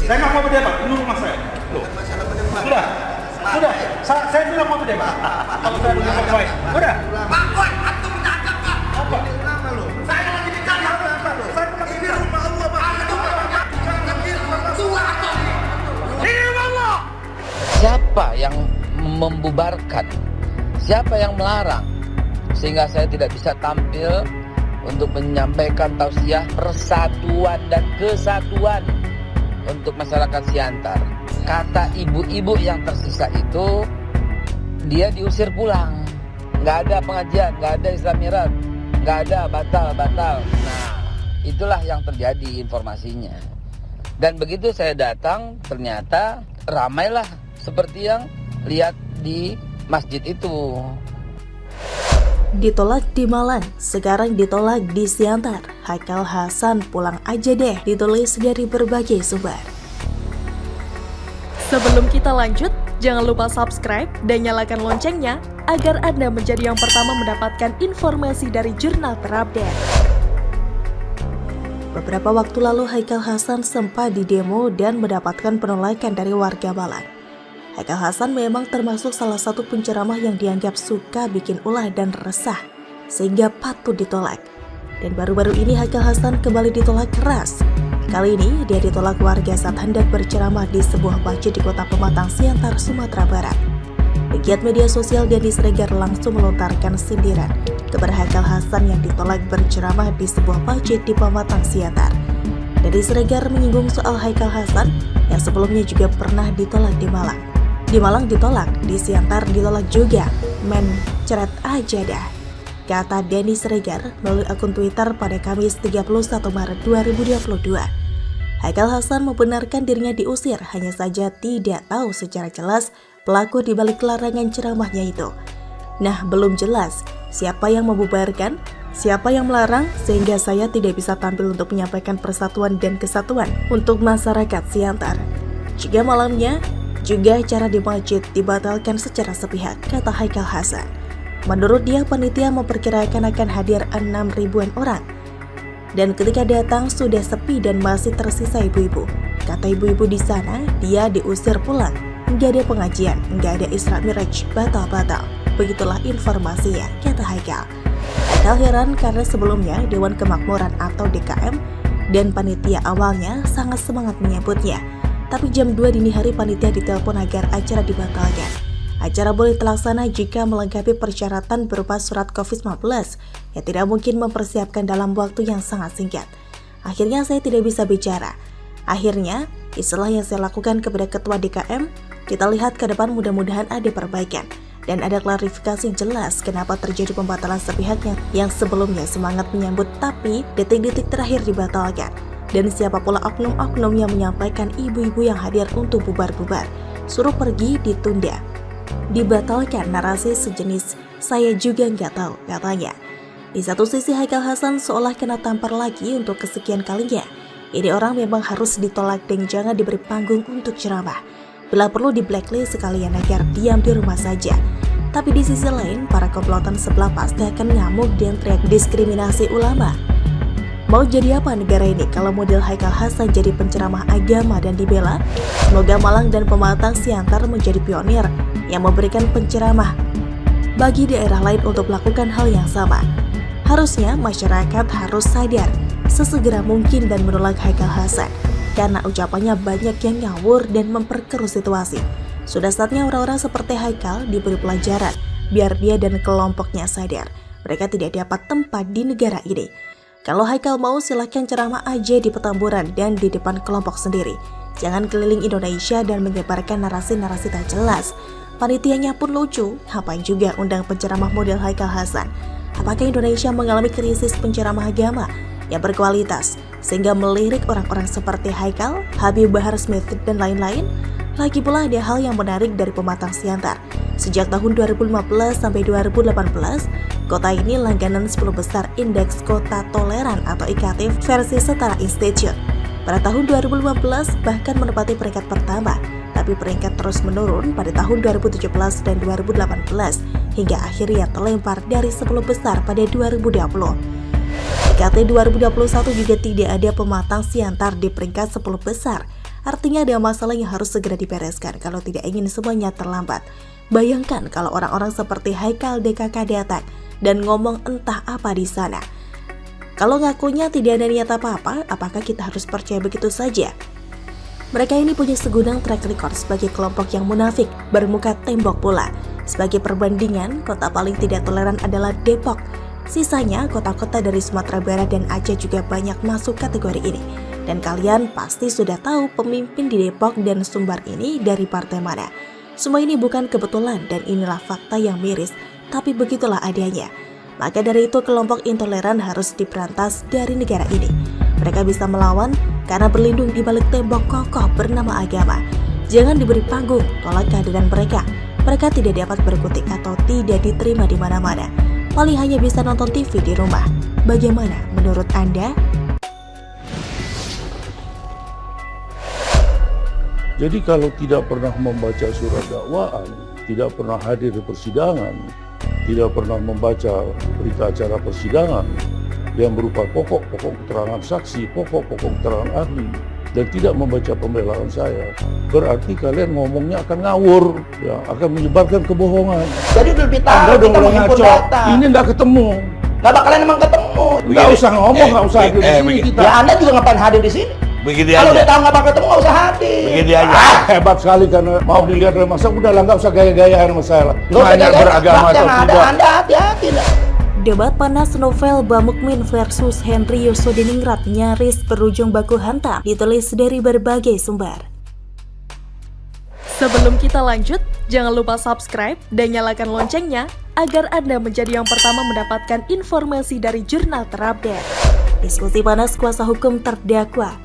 Saya nggak mau berdebat, ini rumah saya. Loh. Sudah. Saya bilang mau berdebat. Kalau saya bilang mau baik. Udah. Pak Boy, antum menangkap Pak. Apa? Saya lagi bicara. Saya bukan Ini rumah Allah Pak. Antum tua atau ini rumah Allah. Siapa yang membubarkan? Siapa yang melarang? Sehingga saya tidak bisa tampil untuk menyampaikan tausiah persatuan dan kesatuan untuk masyarakat Siantar. Kata ibu-ibu yang tersisa itu, dia diusir pulang. Nggak ada pengajian, nggak ada Islamirat, nggak ada batal. Nah, itulah yang terjadi informasinya. Dan begitu saya datang, ternyata ramailah seperti yang lihat di masjid itu. Ditolak di Malang, sekarang ditolak di Siantar. Haikal Hasan pulang aja deh, ditulis dari berbagai sumber. Sebelum kita lanjut, jangan lupa subscribe dan nyalakan loncengnya agar Anda menjadi yang pertama mendapatkan informasi dari jurnal terupdate. Beberapa waktu lalu Haikal Hasan sempat didemo dan mendapatkan penolakan dari warga Malang. Haikal Hasan memang termasuk salah satu penceramah yang dianggap suka bikin ulah dan resah, sehingga patut ditolak. Dan baru-baru ini Haikal Hasan kembali ditolak keras. Kali ini dia ditolak warga saat hendak berceramah di sebuah masjid di kota Pematang, Siantar, Sumatera Barat. Pegiat media sosial Denny Siregar langsung melontarkan sindiran kepada Haikal Hasan yang ditolak berceramah di sebuah masjid di Pematang, Siantar. Denny Siregar menyinggung soal Haikal Hasan yang sebelumnya juga pernah ditolak di Malang. Di Malang ditolak, di Siantar ditolak juga. Men, ceret aja dah, kata Denny Siregar melalui akun Twitter pada Kamis 31 Maret 2022. Haikal Hasan membenarkan dirinya diusir, hanya saja tidak tahu secara jelas pelaku di balik larangan ceramahnya itu. Nah, belum jelas siapa yang membubarkan, siapa yang melarang, sehingga saya tidak bisa tampil untuk menyampaikan persatuan dan kesatuan untuk masyarakat Siantar. Juga malamnya, juga acara di masjid dibatalkan secara sepihak, kata Haikal Hasan. Menurut dia, panitia memperkirakan akan hadir 6.000-an orang. Dan ketika datang sudah sepi dan masih tersisa ibu-ibu. Kata ibu-ibu di sana, dia diusir pulang. Nggak ada pengajian, nggak ada Isra Miraj, batal-batal. Begitulah informasinya, kata Haikal. Haikal heran karena sebelumnya Dewan Kemakmuran atau DKM dan panitia awalnya sangat semangat menyambutnya. Tapi jam 2 dini hari panitia ditelepon agar acara dibatalkan. Acara boleh terlaksana jika melengkapi persyaratan berupa surat COVID-19 yang tidak mungkin mempersiapkan dalam waktu yang sangat singkat. Akhirnya saya tidak bisa bicara. Akhirnya, istilah yang saya lakukan kepada ketua DKM, kita lihat ke depan mudah-mudahan ada perbaikan. Dan ada klarifikasi jelas kenapa terjadi pembatalan sepihak yang sebelumnya semangat menyambut tapi detik-detik terakhir dibatalkan. Dan siapa pula oknum-oknum yang menyampaikan ibu-ibu yang hadir untuk bubar-bubar, suruh pergi, ditunda, dibatalkan, narasi sejenis saya juga nggak tahu, katanya. Di satu sisi Haikal Hasan seolah kena tampar lagi untuk kesekian kalinya. Ini orang memang harus ditolak dan jangan diberi panggung untuk ceramah. Bila perlu di blacklist sekalian agar diam di rumah saja. Tapi di sisi lain, para komplotan sebelah pasti akan ngamuk dan teriak diskriminasi ulama. Mau jadi apa negara ini kalau model Haikal Hasan jadi penceramah agama dan dibela? Semoga Malang dan Pematang Siantar menjadi pionir yang memberikan penceramah bagi daerah lain untuk melakukan hal yang sama. Harusnya masyarakat harus sadar sesegera mungkin dan menolak Haikal Hasan karena ucapannya banyak yang ngawur dan memperkeruh situasi. Sudah saatnya orang-orang seperti Haikal diberi pelajaran biar dia dan kelompoknya sadar mereka tidak dapat tempat di negara ini. Kalau Haikal mau silahkan ceramah aja di Petamburan dan di depan kelompok sendiri. Jangan keliling Indonesia dan menyebarkan narasi-narasi tak jelas. Panitianya pun lucu, ngapain juga undang penceramah model Haikal Hasan? Apakah Indonesia mengalami krisis penceramah agama yang berkualitas sehingga melirik orang-orang seperti Haikal, Habib Bahar Smith, dan lain-lain? Lagi pula ada hal yang menarik dari Pematang Siantar. Sejak tahun 2015 sampai 2018, kota ini langganan 10 besar Indeks Kota Toleran atau IKT versi Setara Institute. Pada tahun 2015 bahkan menempati peringkat pertama, tapi peringkat terus menurun pada tahun 2017 dan 2018 hingga akhirnya terlempar dari 10 besar pada 2020. IKT 2021 juga tidak ada Pematang Siantar di peringkat 10 besar. Artinya ada masalah yang harus segera dibereskan kalau tidak ingin semuanya terlambat. Bayangkan kalau orang-orang seperti Haikal DKK datang dan ngomong entah apa di sana. Kalau ngakunya tidak ada niat apa-apa, apakah kita harus percaya begitu saja? Mereka ini punya segudang track record sebagai kelompok yang munafik, bermuka tembok pula. Sebagai perbandingan, kota paling tidak toleran adalah Depok. Sisanya, kota-kota dari Sumatera Barat dan Aceh juga banyak masuk kategori ini. Dan kalian pasti sudah tahu pemimpin di Depok dan Sumbar ini dari partai mana. Semua ini bukan kebetulan dan inilah fakta yang miris, tapi begitulah adanya. Maka dari itu kelompok intoleran harus diberantas dari negara ini. Mereka bisa melawan karena berlindung di balik tembok kokoh bernama agama. Jangan diberi panggung, tolak kehadiran mereka. Mereka tidak dapat berkutik atau tidak diterima di mana-mana. Paling hanya bisa nonton TV di rumah. Bagaimana menurut Anda? Jadi kalau tidak pernah membaca surat dakwaan, tidak pernah hadir di persidangan, tidak pernah membaca berita acara persidangan yang berupa pokok-pokok keterangan saksi, pokok-pokok keterangan ahli, dan tidak membaca pembelaan saya, berarti kalian ngomongnya akan ngawur, ya, akan menyebarkan kebohongan. Jadi udah lebih tahu Anda udah kita mulai menghimpun ngaco. data. Ini nggak ketemu. Nggak bakalan emang ketemu. Nggak usah ngomong, nggak usah hadir di sini begini. kita. Ya Anda juga ngapain hadir di sini? Begini Kalau aja. udah tahu nggak bakal ketemu nggak usah hadir. Begini aja. Hebat sekali karena mau dilihat dari masa, udah lah nggak usah gaya-gayaan sama saya lah. Nggak usah Hanya jaga beragama fakta atau yang ada. tidak. Anda hati-hati lah. Debat panas Novel Bamukmin versus Henry Yosodiningrat nyaris berujung baku hantam, ditulis dari berbagai sumber. Sebelum kita lanjut, jangan lupa subscribe dan nyalakan loncengnya agar Anda menjadi yang pertama mendapatkan informasi dari jurnal terupdate. Diskusi panas kuasa hukum terdakwa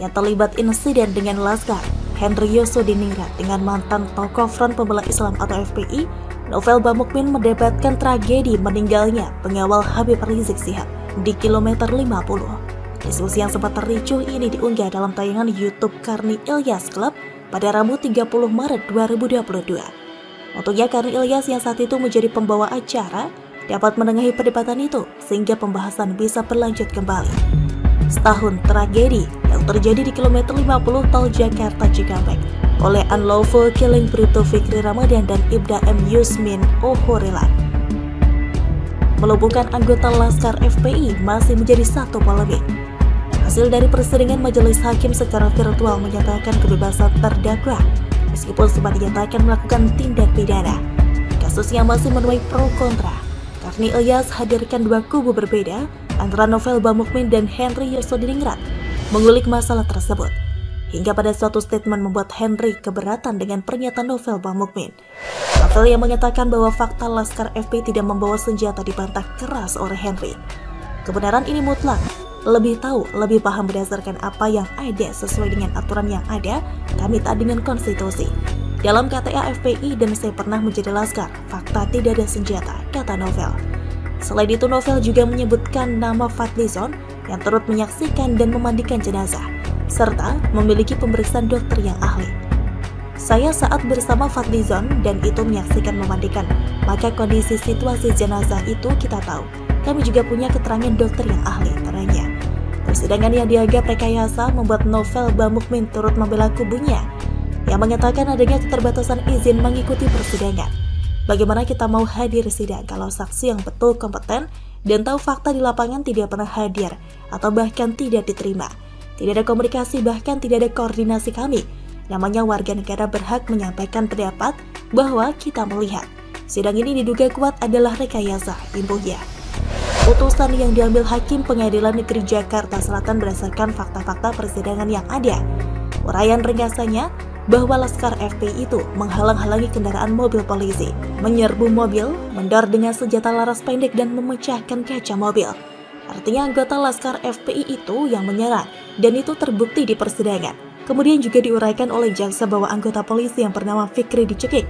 yang terlibat insiden dengan Laskar, Henry Yosodiningrat dengan mantan tokoh Front Pembela Islam atau FPI, Novel Bamukmin mendebatkan tragedi meninggalnya pengawal Habib Rizik Syihab di kilometer 50. Diskusi yang sempat ricuh ini diunggah dalam tayangan YouTube Karni Ilyas Club pada Rabu 30 Maret 2022. Untungnya Karni Ilyas yang saat itu menjadi pembawa acara dapat menengahi perdebatan itu sehingga pembahasan bisa berlanjut kembali. Setahun tragedi yang terjadi di kilometer 50 tol Jakarta Cikampek oleh unlawful killing Bribtu Fikri Ramadan dan Ibda M. Yusmin Ohorilan melumpuhkan anggota Laskar FPI masih menjadi satu polemik. Hasil dari persidangan majelis hakim secara virtual menyatakan kebebasan terdakwa meskipun sempat dinyatakan melakukan tindak pidana. Kasus yang masih menuai pro kontra. Karni Ilyas hadirkan dua kubu berbeda antara Novel Bamukmin dan Henry Yosodiningrat mengulik masalah tersebut. Hingga pada suatu statement membuat Henry keberatan dengan pernyataan Novel Bamukmin. Novel yang mengatakan bahwa fakta Laskar FPI tidak membawa senjata dibantah keras oleh Henry. Kebenaran ini mutlak, lebih tahu, lebih paham berdasarkan apa yang ada sesuai dengan aturan yang ada, kami taat dengan konstitusi. Dalam KTA FPI dan saya pernah menjadi Laskar, fakta tidak ada senjata, kata Novel. Selain itu Novel juga menyebutkan nama Fadlizon yang turut menyaksikan dan memandikan jenazah, serta memiliki pemeriksaan dokter yang ahli. Saya saat bersama Fadlizon dan itu menyaksikan memandikan, maka kondisi situasi jenazah itu kita tahu. Kami juga punya keterangan dokter yang ahli, terangnya. Persidangan yang dianggap rekayasa membuat Novel Bamukmin turut membela kubunya, yang mengatakan adanya keterbatasan izin mengikuti persidangan. Bagaimana kita mau hadir sidang kalau saksi yang betul kompeten dan tahu fakta di lapangan tidak pernah hadir atau bahkan tidak diterima. Tidak ada komunikasi, bahkan tidak ada koordinasi kami. Namanya warga negara berhak menyampaikan pendapat bahwa kita melihat sidang ini diduga kuat adalah rekayasa, imbuhnya. Putusan yang diambil Hakim Pengadilan Negeri Jakarta Selatan berdasarkan fakta-fakta persidangan yang ada. Uraian ringkasannya bahwa Laskar FPI itu menghalang-halangi kendaraan mobil polisi, menyerbu mobil, mendor dengan senjata laras pendek dan memecahkan kaca mobil. Artinya anggota Laskar FPI itu yang menyerang, dan itu terbukti di persidangan. Kemudian juga diuraikan oleh jaksa bahwa anggota polisi yang bernama Fikri dicekik.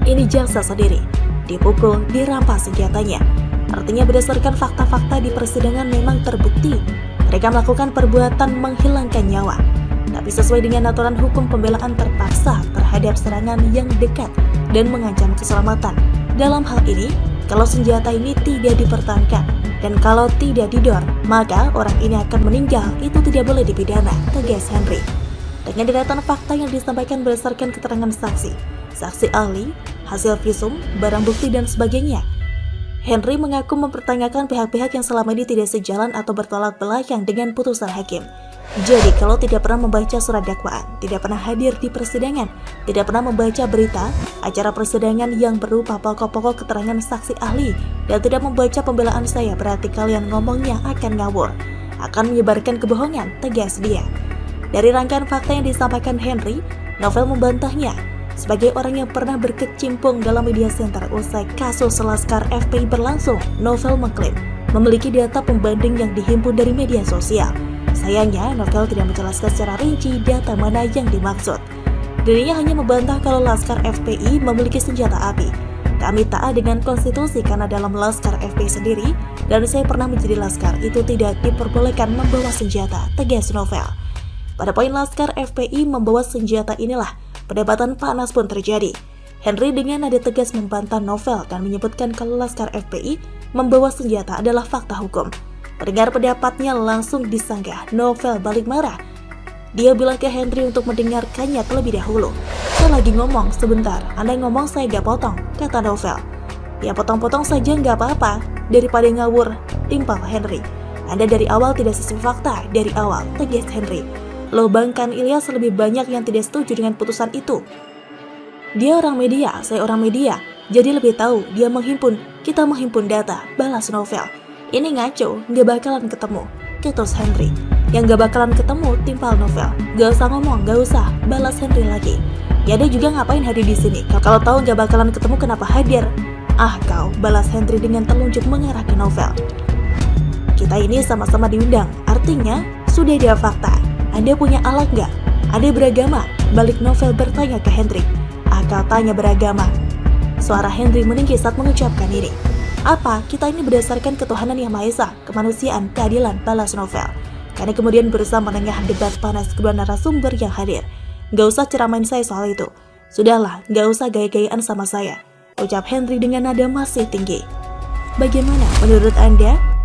Ini jaksa sendiri, dipukul, dirampas senjatanya. Artinya berdasarkan fakta-fakta di persidangan memang terbukti mereka melakukan perbuatan menghilangkan nyawa. Tapi sesuai dengan aturan hukum pembelaan terpaksa terhadap serangan yang dekat dan mengancam keselamatan. Dalam hal ini, kalau senjata ini tidak dipertahankan dan kalau tidak didor, maka orang ini akan meninggal, itu tidak boleh dipidana, tegas Henry. dengan deretan fakta yang disampaikan berdasarkan keterangan saksi, saksi ahli, hasil visum, barang bukti, dan sebagainya. Henry mengaku mempertanyakan pihak-pihak yang selama ini tidak sejalan atau bertolak belakang dengan putusan hakim. Jadi kalau tidak pernah membaca surat dakwaan, tidak pernah hadir di persidangan, tidak pernah membaca berita acara persidangan yang berupa pokok-pokok keterangan saksi ahli, dan tidak membaca pembelaan saya, berarti kalian ngomongnya akan ngawur, akan menyebarkan kebohongan, tegas dia. Dari rangkaian fakta yang disampaikan Henry, Novel membantahnya. Sebagai orang yang pernah berkecimpung dalam media center usai kasus Laskar FPI berlangsung, Novel mengklaim memiliki data pembanding yang dihimpun dari media sosial. Sayangnya, Novel tidak menjelaskan secara rinci data mana yang dimaksud. Dirinya hanya membantah kalau Laskar FPI memiliki senjata api. Kami taat dengan konstitusi karena dalam Laskar FPI sendiri, dan saya pernah menjadi Laskar, itu tidak diperbolehkan membawa senjata, tegas Novel. Pada poin Laskar FPI membawa senjata inilah, perdebatan panas pun terjadi. Henry dengan nada tegas membantah Novel dan menyebutkan kalau Laskar FPI membawa senjata adalah fakta hukum. Mendengar pendapatnya langsung disanggah, Novel balik marah. Dia bilang ke Henry untuk mendengarkannya terlebih dahulu. Saya lagi ngomong, sebentar, Anda ngomong saya gak potong, kata Novel. Ya potong-potong saja gak apa-apa, daripada ngawur, timpal Henry. Anda dari awal tidak sesuai fakta, dari awal, tegas Henry. Loh Bang, kan Ilyas lebih banyak yang tidak setuju dengan putusan itu. Dia orang media, saya orang media, jadi lebih tahu, dia menghimpun, kita menghimpun data, balas Novel. Ini ngaco, gak bakalan ketemu, ketus Henry. Yang gak bakalan ketemu, timpal Novel. Gak usah ngomong, gak usah, balas Henry lagi. Ya dia juga ngapain hadir di sini? Kalau tahu gak bakalan ketemu, kenapa hadir? Ah kau, balas Henry dengan telunjuk mengarah ke Novel. Kita ini sama-sama diundang, artinya sudah dia fakta. Anda punya alat gak? Anda beragama? Balik Novel bertanya ke Henry. Ah kau tanya beragama? Suara Henry meninggi saat mengucapkan ini. Apa? Kita ini berdasarkan ketuhanan yang Maha Esa, kemanusiaan, keadilan, balas Novel. Karena kemudian berusaha menengah debat panas kedua narasumber yang hadir. Gak usah ceramain saya soal itu. Sudahlah, gak usah gaya-gayaan sama saya, ucap Henry dengan nada masih tinggi. Bagaimana menurut Anda?